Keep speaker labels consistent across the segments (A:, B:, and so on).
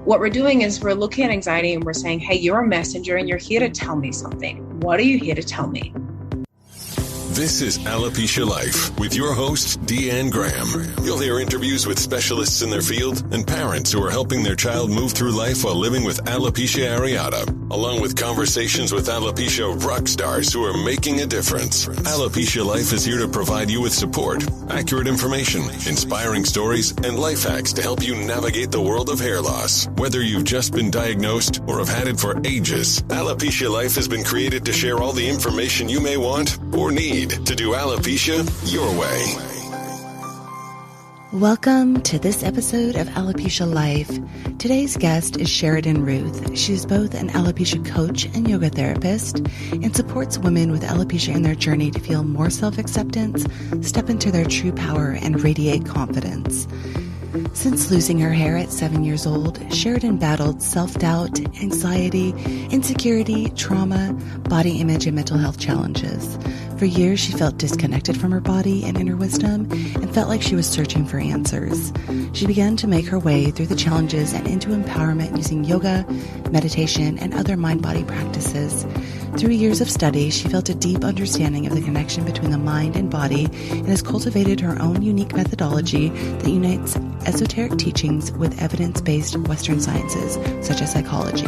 A: what we're doing is we're looking at anxiety and we're saying, hey, you're a messenger and you're here to tell me something. What are you here to tell me?
B: This is Alopecia Life with your host, Deanne Graham. You'll hear interviews with specialists in their field and parents who are helping their child move through life while living with alopecia areata, along with conversations with alopecia rock stars who are making a difference. Alopecia Life is here to provide you with support, accurate information, inspiring stories, and life hacks to help you navigate the world of hair loss. Whether you've just been diagnosed or have had it for ages, Alopecia Life has been created to share all the information you may want or need to do alopecia your way.
C: Welcome to this episode of Alopecia Life. Today's guest is Sheridan Ruth. She's both an alopecia coach and yoga therapist and supports women with alopecia in their journey to feel more self-acceptance, step into their true power, and radiate confidence. Since losing her hair at 7 years old, Sheridan battled self-doubt, anxiety, insecurity, trauma, body image, and mental health challenges. For years, she felt disconnected from her body and inner wisdom and felt like she was searching for answers. She began to make her way through the challenges and into empowerment using yoga, meditation, and other mind-body practices. Through years of study, she felt a deep understanding of the connection between the mind and body and has cultivated her own unique methodology that unites esoteric teachings with evidence-based Western sciences, such as psychology.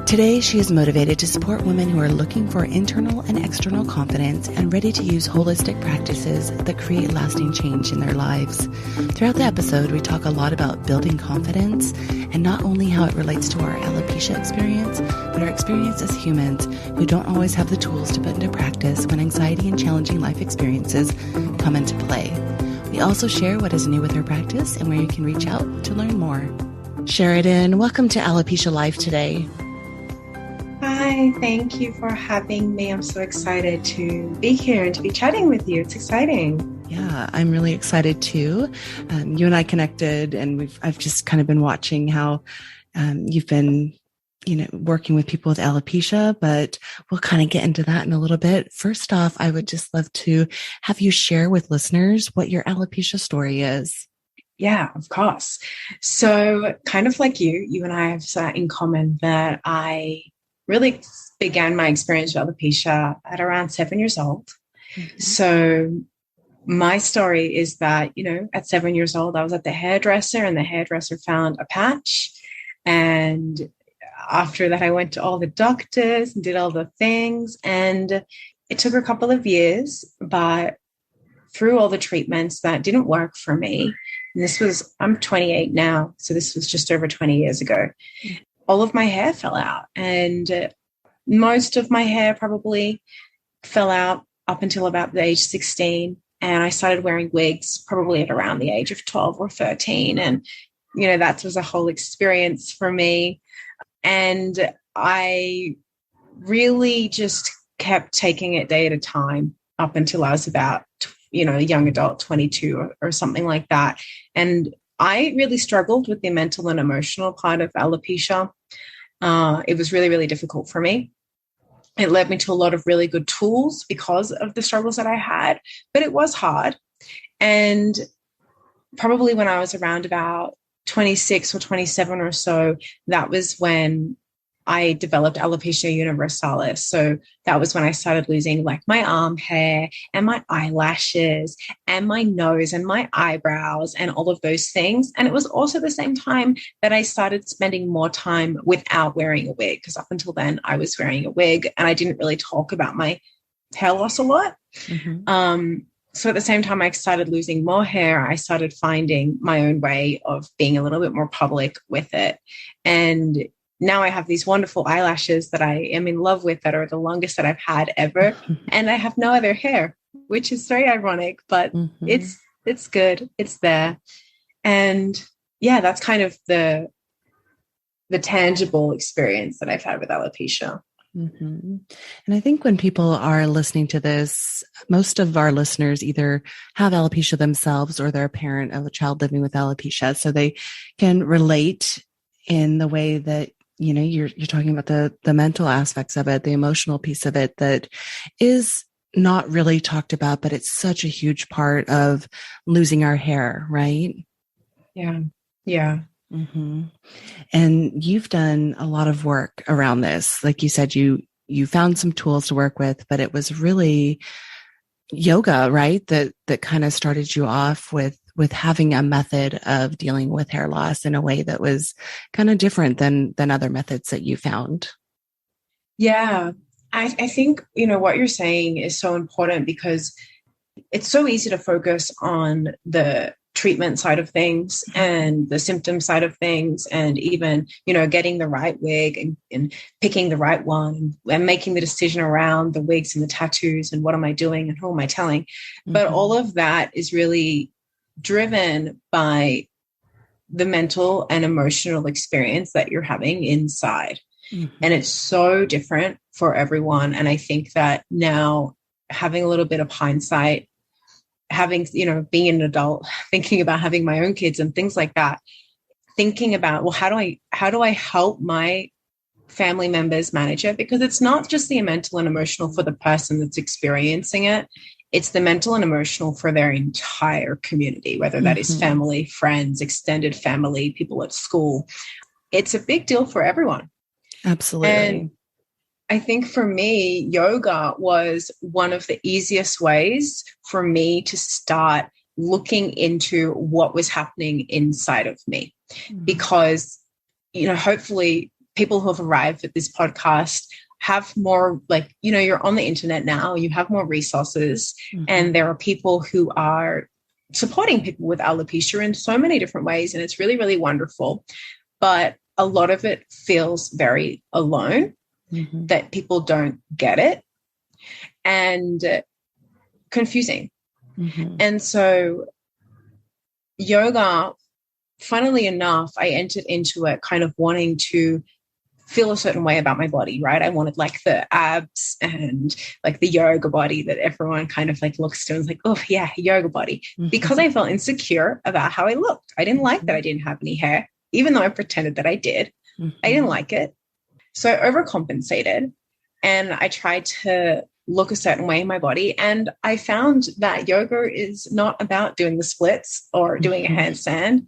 C: Today, she is motivated to support women who are looking for internal and external confidence and ready to use holistic practices that create lasting change in their lives. Throughout the episode, we talk a lot about building confidence and not only how it relates to our alopecia experience, but our experience as humans who don't always have the tools to put into practice when anxiety and challenging life experiences come into play. We also share what is new with her practice and where you can reach out to learn more. Sheridan, welcome to Alopecia Life today.
A: Hi, thank you for having me. I'm so excited to be here and to be chatting with you. It's exciting.
C: Yeah, I'm really excited too. You and I connected, and I've just kind of been watching how you've been, working with people with alopecia, but we'll kind of get into that in a little bit. First off, I would just love to have you share with listeners what your alopecia story is.
A: Yeah, of course. So kind of like you and I have in common that I really began my experience with alopecia at around 7 years old. Mm-hmm. So my story is that, at 7 years old, I was at the hairdresser and the hairdresser found a patch. And after that, I went to all the doctors and did all the things. And it took a couple of years, but through all the treatments that didn't work for me. And I'm 28 now. So this was just over 20 years ago. Mm-hmm. All of my hair fell out, and most of my hair probably fell out up until about the age 16. And I started wearing wigs probably at around the age of 12 or 13. And, that was a whole experience for me. And I really just kept taking it day at a time up until I was about, a young adult, 22 or something like that. And I really struggled with the mental and emotional part of alopecia. It was really, really difficult for me. It led me to a lot of really good tools because of the struggles that I had, but it was hard. And probably when I was around about 26 or 27 or so, that was when I developed alopecia universalis. So that was when I started losing my arm hair and my eyelashes and my nose and my eyebrows and all of those things. And it was also the same time that I started spending more time without wearing a wig, because up until then I was wearing a wig and I didn't really talk about my hair loss a lot. Mm-hmm. So at the same time I started losing more hair, I started finding my own way of being a little bit more public with it. And now I have these wonderful eyelashes that I am in love with that are the longest that I've had ever. And I have no other hair, which is very ironic, but it's good. It's there. And yeah, that's kind of the tangible experience that I've had with alopecia.
C: Mm-hmm. And I think when people are listening to this, most of our listeners either have alopecia themselves or they're a parent of a child living with alopecia. So they can relate in the way that you're talking about the mental aspects of it, the emotional piece of it that is not really talked about, but it's such a huge part of losing our hair, right?
A: Yeah. Yeah.
C: Mm-hmm. And you've done a lot of work around this. Like you said, you found some tools to work with, but it was really yoga, right? That kind of started you off with having a method of dealing with hair loss in a way that was kind of different than other methods that you found.
A: Yeah. I think, what you're saying is so important because it's so easy to focus on the treatment side of things and the symptom side of things, and even, getting the right wig and picking the right one and making the decision around the wigs and the tattoos and what am I doing and who am I telling. Mm-hmm. But all of that is really driven by the mental and emotional experience that you're having inside. Mm-hmm. And it's so different for everyone. And I think that now, having a little bit of hindsight, having, being an adult, thinking about having my own kids and things like that, thinking about, well, how do I help my family members manage it? Because it's not just the mental and emotional for the person that's experiencing it. It's the mental and emotional for their entire community, whether that is family, friends, extended family, people at school. It's a big deal for everyone.
C: Absolutely.
A: And I think for me, yoga was one of the easiest ways for me to start looking into what was happening inside of me. Because, hopefully people who have arrived at this podcast have more, you're on the internet now, you have more resources, and there are people who are supporting people with alopecia in so many different ways. And it's really, really wonderful. But a lot of it feels very alone. That people don't get it and confusing. And so yoga, funnily enough, I entered into it kind of wanting to feel a certain way about my body, right? I wanted like the abs and like the yoga body that everyone kind of like looks to and is like, oh yeah, yoga body. Because I felt insecure about how I looked. I didn't like that I didn't have any hair, even though I pretended that I did. I didn't like it. So I overcompensated and I tried to look a certain way in my body. And I found that yoga is not about doing the splits or doing a handstand.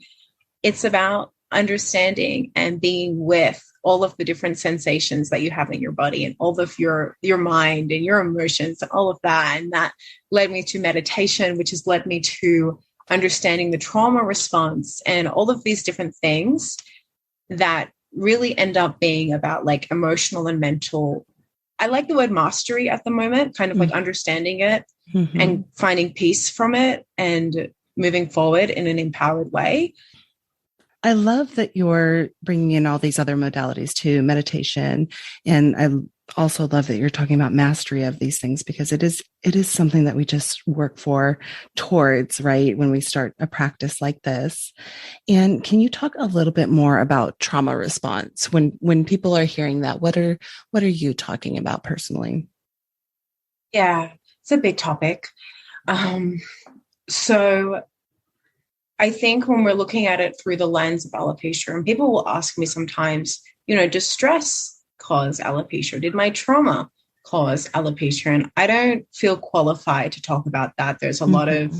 A: It's about understanding and being with all of the different sensations that you have in your body and all of your mind and your emotions and all of that. And that led me to meditation, which has led me to understanding the trauma response and all of these different things that really end up being about like emotional and mental. I like the word mastery at the moment, kind of like understanding it and finding peace from it and moving forward in an empowered way.
C: I love that you're bringing in all these other modalities too, meditation. And I also love that you're talking about mastery of these things, because it is something that we just work towards, right? When we start a practice like this. And can you talk a little bit more about trauma response? When people are hearing that, what are you talking about personally?
A: Yeah, it's a big topic. So I think when we're looking at it through the lens of alopecia, and people will ask me sometimes, does stress cause alopecia? Did my trauma cause alopecia? And I don't feel qualified to talk about that. There's a lot of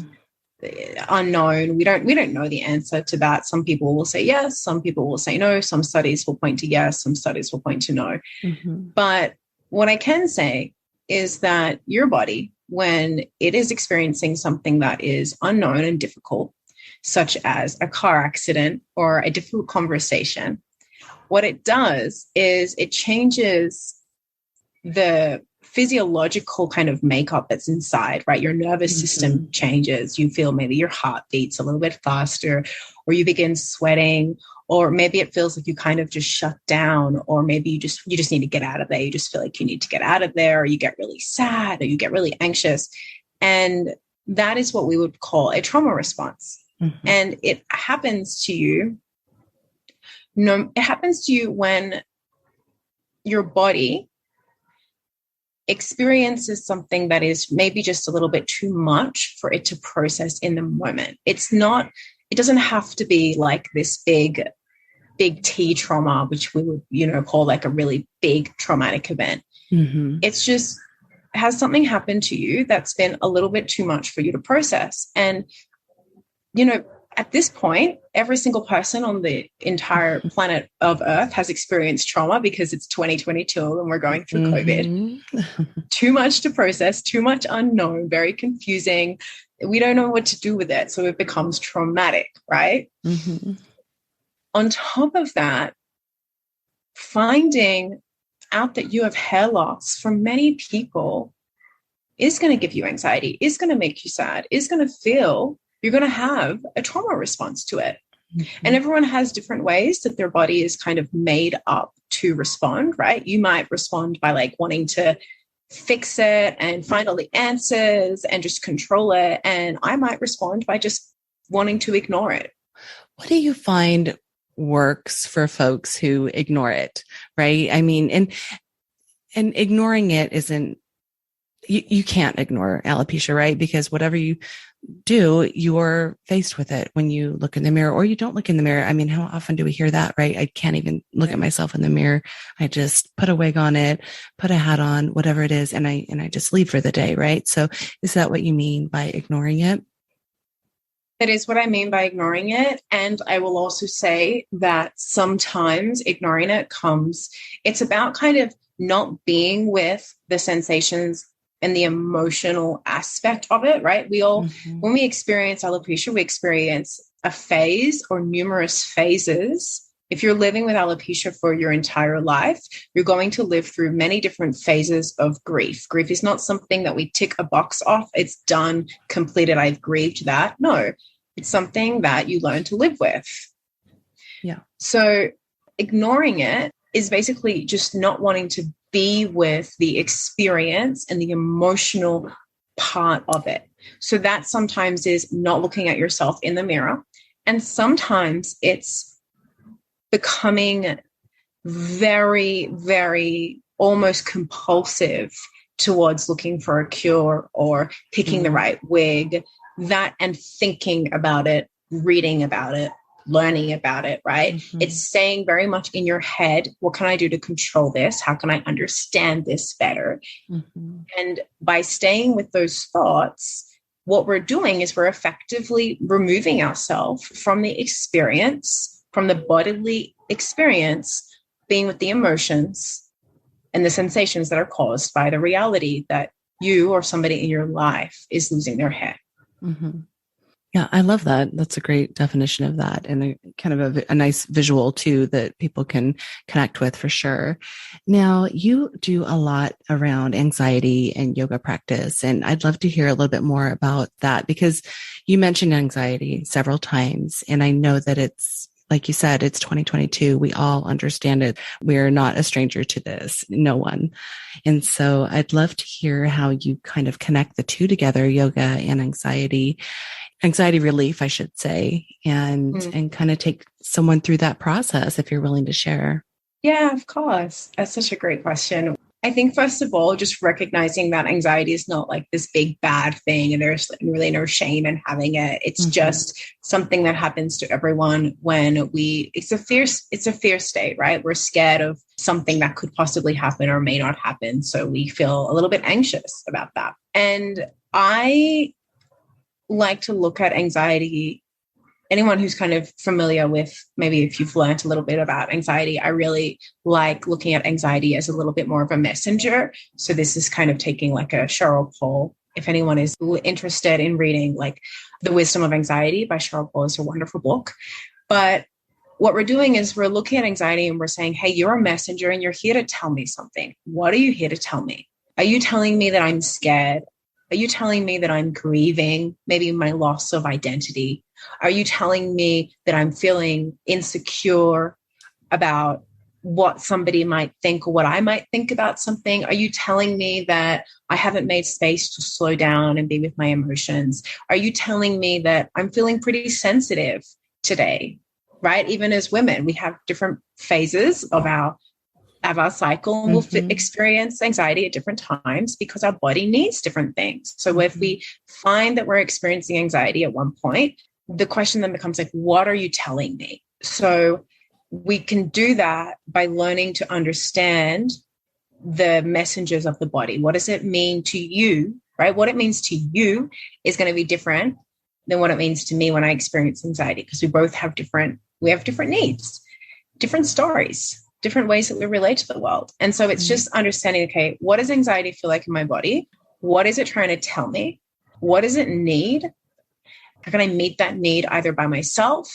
A: unknown. We don't know the answer to that. Some people will say yes, some people will say no. Some studies will point to yes, some studies will point to no. But what I can say is that your body, when it is experiencing something that is unknown and difficult, such as a car accident or a difficult conversation, what it does is it changes the physiological kind of makeup that's inside, right? Your nervous system changes. You feel maybe your heart beats a little bit faster, or you begin sweating, or maybe it feels like you kind of just shut down, or maybe you just need to get out of there. You just feel like you need to get out of there, or you get really sad, or you get really anxious. And that is what we would call a trauma response. And it happens to you. It happens to you when your body experiences something that is maybe just a little bit too much for it to process in the moment. It doesn't have to be like this big T trauma, which we would, call like a really big traumatic event. It's just, has something happened to you that's been a little bit too much for you to process. And, at this point, every single person on the entire planet of Earth has experienced trauma because it's 2022 and we're going through COVID. Too much to process, too much unknown, very confusing. We don't know what to do with it. So it becomes traumatic, right? On top of that, finding out that you have hair loss for many people is going to give you anxiety, is going to make you sad, is going to feel you're going to have a trauma response to it. And everyone has different ways that their body is kind of made up to respond, right? You might respond by like wanting to fix it and find all the answers and just control it. And I might respond by just wanting to ignore it.
C: What do you find works for folks who ignore it, right? I mean, and ignoring it isn't, you can't ignore alopecia, right? Because whatever you do, you're faced with it when you look in the mirror or you don't look in the mirror. I mean, how often do we hear that, right? I can't even look at myself in the mirror. I just put a wig on it, put a hat on, whatever it is. And I just leave for the day, right? So is that what you mean by ignoring it?
A: That is what I mean by ignoring it. And I will also say that sometimes ignoring it it's about kind of not being with the sensations and the emotional aspect of it, right? We all, when we experience alopecia, we experience a phase or numerous phases. If you're living with alopecia for your entire life, you're going to live through many different phases of grief. Grief is not something that we tick a box off. It's done, completed, I've grieved that. No, it's something that you learn to live with.
C: Yeah.
A: So ignoring it is basically just not wanting to be with the experience and the emotional part of it. So that sometimes is not looking at yourself in the mirror. And sometimes it's becoming very, very almost compulsive towards looking for a cure or picking the right wig, and thinking about it, reading about it, learning about it, right? It's staying very much in your head. What can I do to control this? How can I understand this better? And by staying with those thoughts, what we're doing is we're effectively removing ourselves from the experience, from the bodily experience, being with the emotions and the sensations that are caused by the reality that you or somebody in your life is losing their hair.
C: Yeah, I love that. That's a great definition of that, and a kind of a nice visual too that people can connect with for sure. Now, you do a lot around anxiety and yoga practice, and I'd love to hear a little bit more about that because you mentioned anxiety several times, and I know that it's, like you said, it's 2022. We all understand it. We're not a stranger to this, no one. And so I'd love to hear how you kind of connect the two together, yoga and anxiety relief, I should say, and kind of take someone through that process if you're willing to share.
A: Yeah, of course. That's such a great question. I think, first of all, just recognizing that anxiety is not like this big bad thing and there's really no shame in having it. It's just something that happens to everyone when it's a fear state, right? We're scared of something that could possibly happen or may not happen. So we feel a little bit anxious about that. And I like to look at anxiety. Anyone who's kind of familiar with, maybe if you've learned a little bit about anxiety, I really like looking at anxiety as a little bit more of a messenger. So this is kind of taking like a Cheryl Paul. If anyone is interested in reading like The Wisdom of Anxiety by Cheryl Paul, is a wonderful book. But what we're doing is we're looking at anxiety and we're saying, hey, you're a messenger and you're here to tell me something. What are you here to tell me? Are you telling me that I'm scared? Are you telling me that I'm grieving maybe my loss of identity? Are you telling me that I'm feeling insecure about what somebody might think or what I might think about something? Are you telling me that I haven't made space to slow down and be with my emotions? Are you telling me that I'm feeling pretty sensitive today, right? Even as women, we have different phases of our cycle, and we'll experience anxiety at different times because our body needs different things. So if we find that we're experiencing anxiety at one point, the question then becomes like, what are you telling me? So we can do that by learning to understand the messengers of the body. What does it mean to you, right? What it means to you is going to be different than what it means to me when I experience anxiety, because we both have different needs, different stories, different ways that we relate to the world. And so it's just understanding, okay, what does anxiety feel like in my body? What is it trying to tell me? What does it need? How can I meet that need either by myself,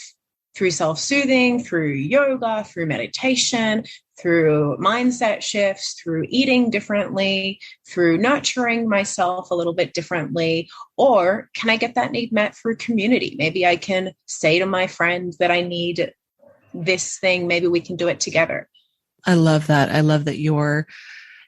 A: through self-soothing, through yoga, through meditation, through mindset shifts, through eating differently, through nurturing myself a little bit differently? Or can I get that need met through community? Maybe I can say to my friend that I need this thing. Maybe we can do it together.
C: I love that. I love that you're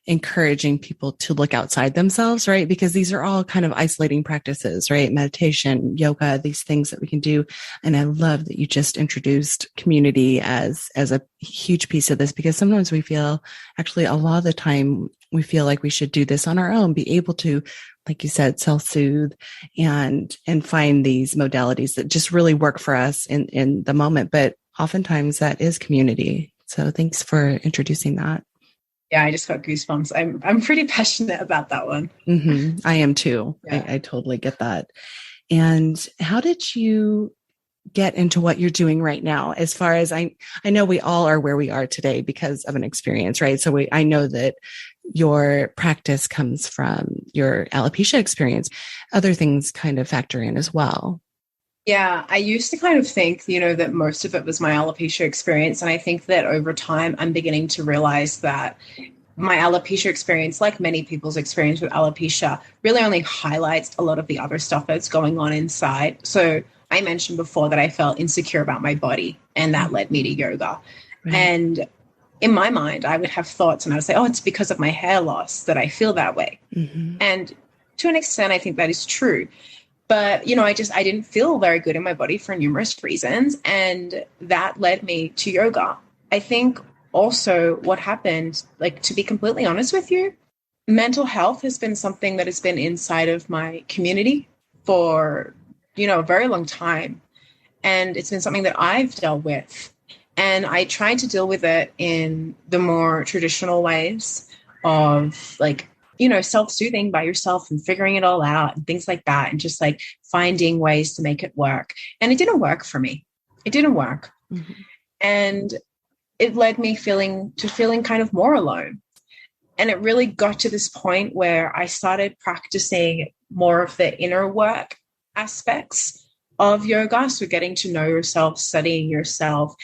C: encouraging people to look outside themselves, right? Because these are all kind of isolating practices, right? Meditation, yoga, these things that we can do. And I love that you just introduced community as a huge piece of this, because sometimes we feel, actually a lot of the time, we feel like we should do this on our own, be able to, like you said, self-soothe and find these modalities that just really work for us in the moment. But oftentimes that is community. So thanks for introducing that.
A: Yeah, I just got goosebumps. I'm pretty passionate about that one.
C: Mm-hmm. I am too. Yeah. I totally get that. And how did you get into what you're doing right now? As far as I know, we all are where we are today because of an experience, right? So I know that your practice comes from your alopecia experience. Other things kind of factor in as well.
A: Yeah, I used to kind of think, that most of it was my alopecia experience. And I think that over time, I'm beginning to realize that my alopecia experience, like many people's experience with alopecia, really only highlights a lot of the other stuff that's going on inside. So I mentioned before that I felt insecure about my body, and that led me to yoga. Right. And in my mind, I would have thoughts and I would say, oh, it's because of my hair loss that I feel that way. Mm-hmm. And to an extent, I think that is true. But, I didn't feel very good in my body for numerous reasons. And that led me to yoga. I think also what happened, to be completely honest with you, mental health has been something that has been inside of my community for, a very long time. And it's been something that I've dealt with. And I tried to deal with it in the more traditional ways of self-soothing by yourself and figuring it all out and things like that, and just finding ways to make it work. And it didn't work for me. It didn't work. Mm-hmm. And it led me feeling kind of more alone. And it really got to this point where I started practicing more of the inner work aspects of yoga. So getting to know yourself, studying yourself,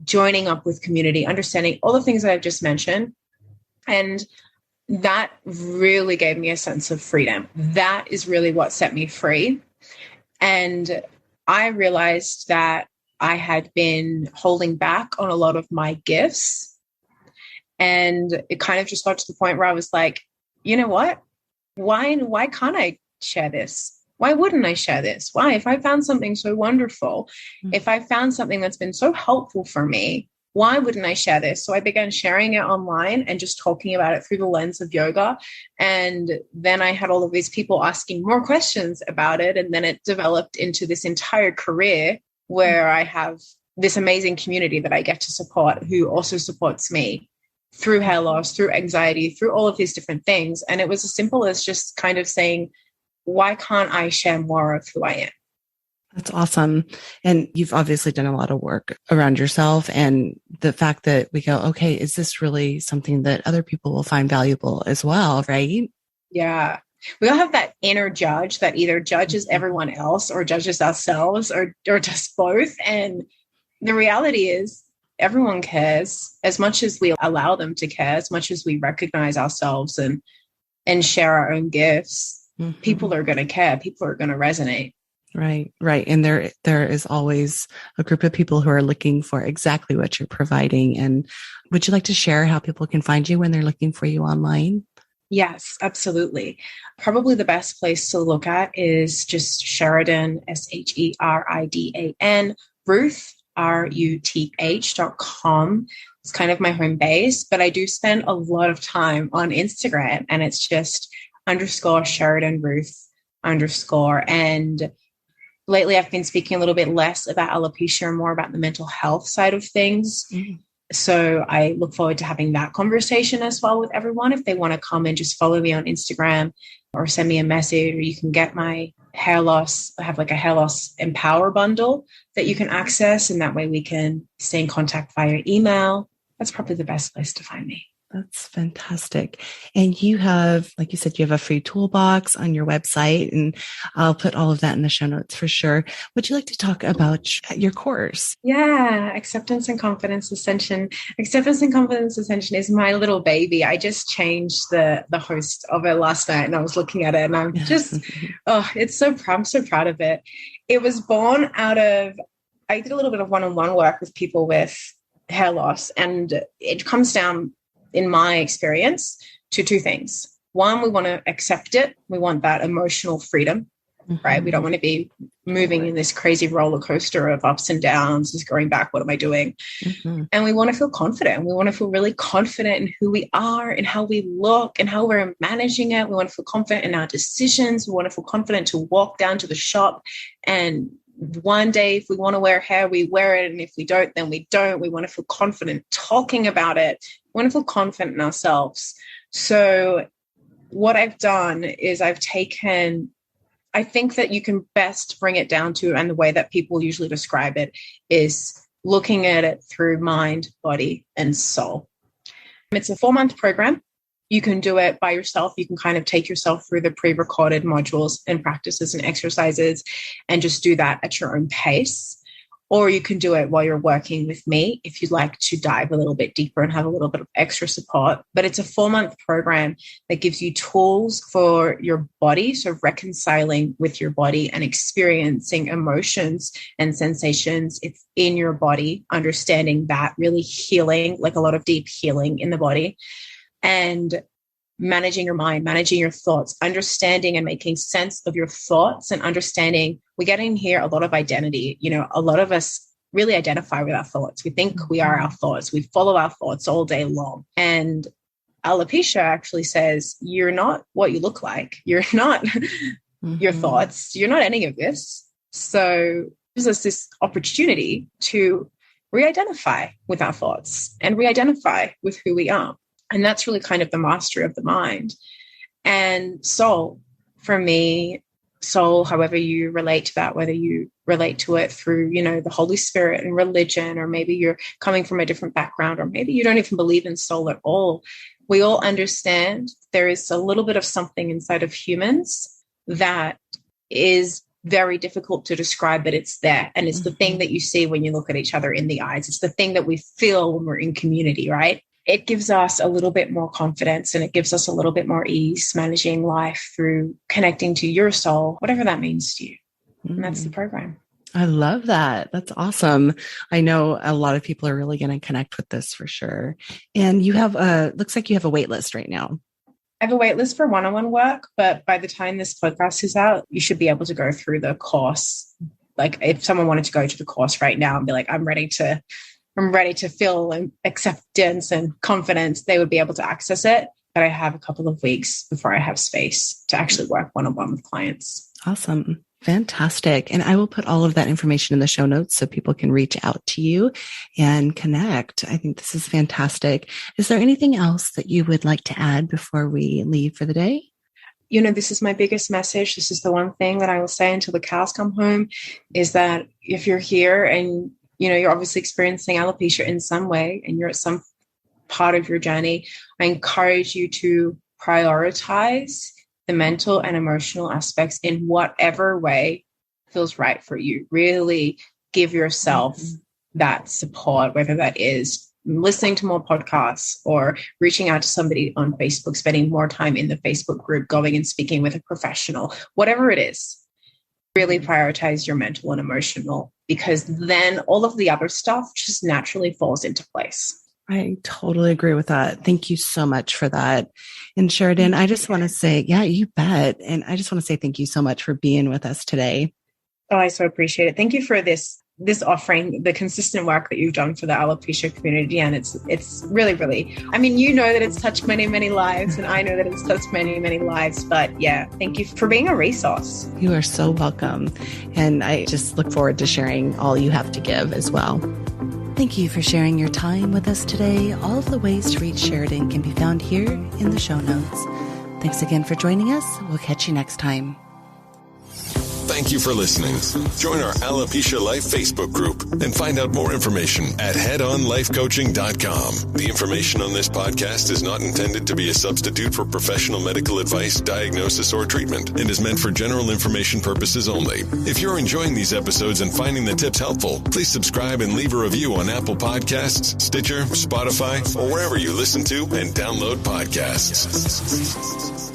A: joining up with community, understanding all the things that I've just mentioned. And that really gave me a sense of freedom. That is really what set me free. And I realized that I had been holding back on a lot of my gifts. And it kind of just got to the point where I was like, you know what? Why can't I share this? Why wouldn't I share this? Why? If I found something so wonderful, if I found something that's been so helpful for me, why wouldn't I share this? So I began sharing it online and just talking about it through the lens of yoga. And then I had all of these people asking more questions about it. And then it developed into this entire career where I have this amazing community that I get to support, who also supports me through hair loss, through anxiety, through all of these different things. And it was as simple as just kind of saying, why can't I share more of who I am?
C: That's awesome. And you've obviously done a lot of work around yourself, and the fact that we go, okay, is this really something that other people will find valuable as well, right?
A: Yeah. We all have that inner judge that either judges everyone else or judges ourselves or does both. And the reality is everyone cares as much as we allow them to care, as much as we recognize ourselves and share our own gifts. Mm-hmm. People are going to care. People are going to resonate.
C: Right. And there is always a group of people who are looking for exactly what you're providing. And would you like to share how people can find you when they're looking for you online?
A: Yes, absolutely. Probably the best place to look at is just Sheridan, Sheridan, Ruth, RUTH.com. It's kind of my home base, but I do spend a lot of time on Instagram, and it's just _Sheridan Ruth _ and lately, I've been speaking a little bit less about alopecia and more about the mental health side of things. Mm-hmm. So I look forward to having that conversation as well with everyone. If they want to come and just follow me on Instagram or send me a message, or you can get my hair loss. I have like a hair loss empower bundle that you can access. And that way we can stay in contact via email. That's probably the best place to find me.
C: That's fantastic. And you have, like you said, you have a free toolbox on your website, and I'll put all of that in the show notes for sure. Would you like to talk about your course?
A: Yeah, Acceptance and Confidence Ascension. Acceptance and Confidence Ascension is my little baby. I just changed the host of it last night, and I was looking at it, and I'm just, I'm so proud of it. It was born out of, I did a little bit of one-on-one work with people with hair loss, and it comes down, in my experience, to two things. One, we want to accept it. We want that emotional freedom, right? We don't want to be moving in this crazy roller coaster of ups and downs, just going back, what am I doing? And we want to feel confident. We want to feel really confident in who we are and how we look and how we're managing it. We want to feel confident in our decisions. We want to feel confident to walk down to the shop, and one day, if we want to wear hair, we wear it. And if we don't, then we don't. We want to feel confident talking about it. We want to feel confident in ourselves. So what I've done is I think that you can best bring it down to, and the way that people usually describe it is looking at it through mind, body, and soul. It's a 4-month program. You can do it by yourself. You can kind of take yourself through the pre-recorded modules and practices and exercises and just do that at your own pace. Or you can do it while you're working with me if you'd like to dive a little bit deeper and have a little bit of extra support. But it's a 4-month program that gives you tools for your body, so reconciling with your body and experiencing emotions and sensations in your body, understanding that, really healing, like a lot of deep healing in the body. And managing your mind, managing your thoughts, understanding and making sense of your thoughts, and understanding, we get in here a lot of identity. You know, a lot of us really identify with our thoughts. We think we are our thoughts. We follow our thoughts all day long. And alopecia actually says, you're not what you look like. You're not your thoughts. You're not any of this. So it gives us this opportunity to re-identify with our thoughts and re-identify with who we are. And that's really kind of the mastery of the mind. And soul, for me, soul, however you relate to that, whether you relate to it through, you know, the Holy Spirit and religion, or maybe you're coming from a different background, or maybe you don't even believe in soul at all. We all understand there is a little bit of something inside of humans that is very difficult to describe, but it's there. And it's the thing that you see when you look at each other in the eyes. It's the thing that we feel when we're in community, right? It gives us a little bit more confidence, and it gives us a little bit more ease managing life through connecting to your soul, whatever that means to you. And that's the program.
C: I love that. That's awesome. I know a lot of people are really going to connect with this for sure. And you have looks like you have a wait list right now.
A: I have a wait list for one-on-one work, but by the time this podcast is out, you should be able to go through the course. Like if someone wanted to go to the course right now and be like, I'm ready to feel acceptance and confidence, they would be able to access it. But I have a couple of weeks before I have space to actually work one-on-one with clients.
C: Awesome. Fantastic. And I will put all of that information in the show notes so people can reach out to you and connect. I think this is fantastic. Is there anything else that you would like to add before we leave for the day?
A: You know, this is my biggest message. This is the one thing that I will say until the cows come home, is that if you're here and you know, you're obviously experiencing alopecia in some way, and you're at some part of your journey, I encourage you to prioritize the mental and emotional aspects in whatever way feels right for you. Really give yourself that support, whether that is listening to more podcasts or reaching out to somebody on Facebook, spending more time in the Facebook group, going and speaking with a professional, whatever it is. Really prioritize your mental and emotional, because then all of the other stuff just naturally falls into place.
C: I totally agree with that. Thank you so much for that. And Sheridan, I just want to say, yeah, you bet. And I just want to say thank you so much for being with us today.
A: Oh, I so appreciate it. Thank you for this offering, the consistent work that you've done for the alopecia community. And it's really, really, I mean, you know that it's touched many, many lives, and I know that it's touched many, many lives. But yeah, thank you for being a resource.
C: You are so welcome. And I just look forward to sharing all you have to give as well. Thank you for sharing your time with us today. All of the ways to reach Sheridan can be found here in the show notes. Thanks again for joining us. We'll catch you next time.
B: Thank you for listening. Join our Alopecia Life Facebook group and find out more information at headonlifecoaching.com. The information on this podcast is not intended to be a substitute for professional medical advice, diagnosis, or treatment and is meant for general information purposes only. If you're enjoying these episodes and finding the tips helpful, please subscribe and leave a review on Apple Podcasts, Stitcher, Spotify, or wherever you listen to and download podcasts.